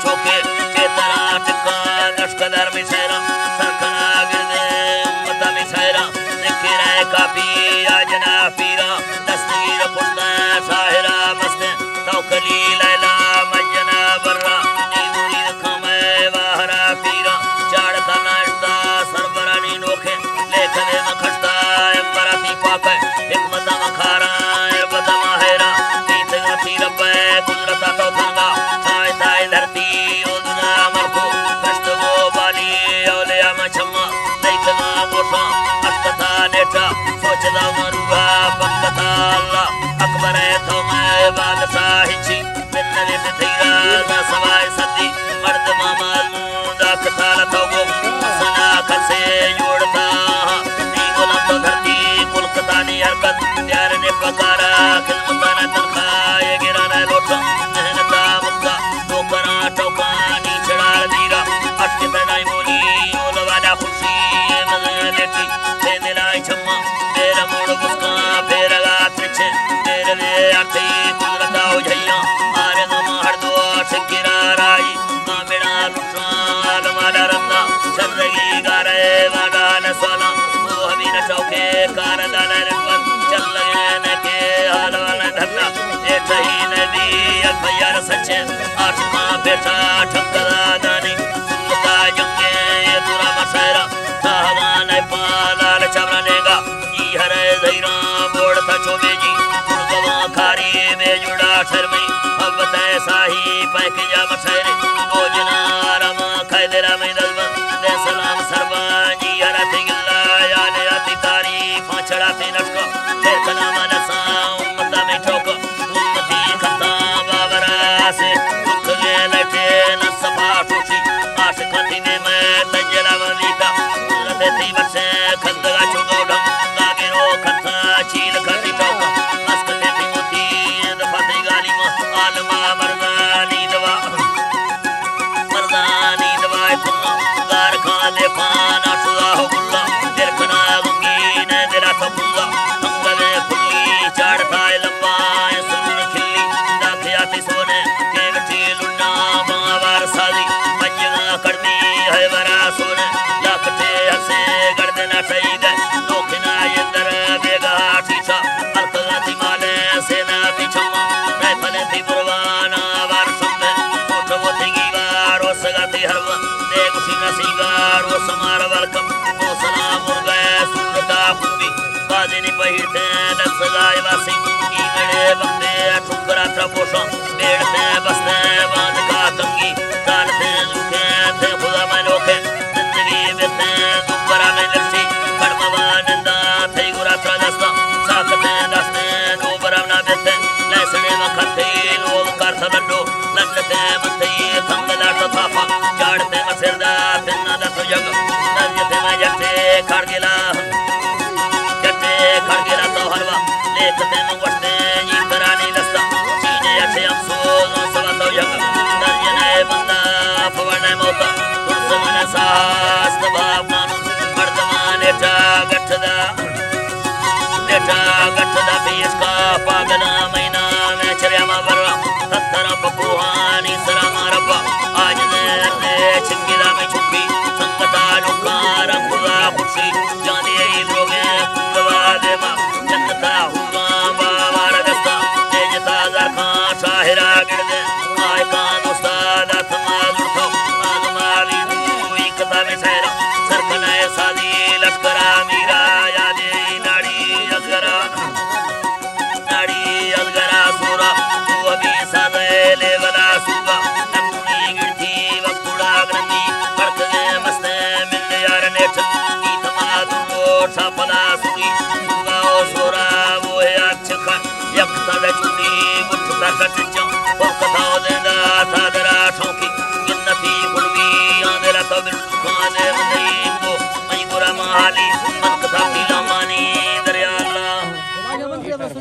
छोके चेतरा टिक्का नश्कदर मिशैरा सरखना गिरदे उम्मता मिशैरा जिक्र काफी आजना पीरा दस्तगीर पुश्ता शाहिरा मस्ते तौकली लैला मजना बर्रा नीमुरी खमे वाहरा पीरा चाड़ता नाश्ता सरबरानी नोखे लेखने मखटता एम्बराती पाके हिकमता मखारा एरबता माहेरा तीत गति रब्बे कुदरता तो थंगा छाए ताए धरती ओदना मरको कष्ट वो बाली औलिया मछम्मा दैखना गोठा अटकता नेटा सोचदा मरुगा पक्कता अल्लाह अकबर है तो मैं बादशाह हिची बिन्नवे बिथीरा ना सवाए सदी मर्द मामूद अकता लतोगो सना खसे जोड़ता नी गुलाम तो धरती कुलकता नी हरकत प्यार ने पकारा खिदमता न तनखा ये गिराना लोटा मेहनता मुक्का टोकरा टोका नी चढ़ा दीरा अटके तनाई बोली ओलवादा खुशी मज़े बेटी ते दिलाई छम्मा मेरा मोड़ मुस्का फेरगा त्रिछे मेरे ले आते कुदरता हो जइया आरे नम हर दो शिकिरा राई मामेड़ा लुटा आलमाड़ा रंगा चंदगी गारे वाड़ा न सोना वो हमी न चौके कारदान रिवन चल लगे न के हाल वाला धरना ये तही नदी अखयार सच्चे आशमा बेटा ठकदा दानी सुमता जंगे ये तुरा मशैरा साहबान पालाल चवरा नेगा जी हरे ज़ैरा बोड़ था चोबे जी गुरगवा खारी में जुड़ा शर्मी अब तय साही पैके जा मशैरे गोजना रमा खैदरा में दलवा दे सलाम सरबा जी हरा तिगला याने आती तारी फांचड़ा ती नटका फिर कलाम नसा उम्मता में ठोक उम्मती खता बाबरा से दुख के लटे न सफा टूटी आशिकाती ने मैं तजरा वलीता उलटे ती बसे खंदगा चुगो ढंग गागिरो खता चील खती ठोका मस्कते ती मोती दफाते गाली में आलमा मर्दानी दवा तुन्ना गार खा दे पाना चुदा हो गुल्ला दिरखना गुंगी ने दिरा कबूला अंगले खुली चाड़ता लंबा सुन खिल्ली दाखे आती सोने केवटी लुन्ना बावर सादी पंजगा कड़मी है बरा सोने लाखते हसे गर्दना सईद नोखना यंदर बेगा ठीठा अलकलाती माले सेना ती छम्मा राइफले ती बुरवाना वार सम्मे कोठवो ती गीवार ओसगाती हरवा देख सीना सीगार वो समार वलकम वो सलाम उर्गे सूरता खूबी बाजिनी पहिरते दसगाय वासी कीगड़े बखते ठुकरा ट्रपोशा बेड़ते बसते बांध का तंगी तालते लुके थे खुदा में लोखे जिंदगी बेते दुबरा में दर्शी कड़मवा नंदा थे गुरा त्रदस्ता साकते दस्ते दुबरा ना बेते लैसने मखते लोग कर थलंडो लंडते मते थंगला टथाफा चाड़ते मसिरदा तिन्ना दस जग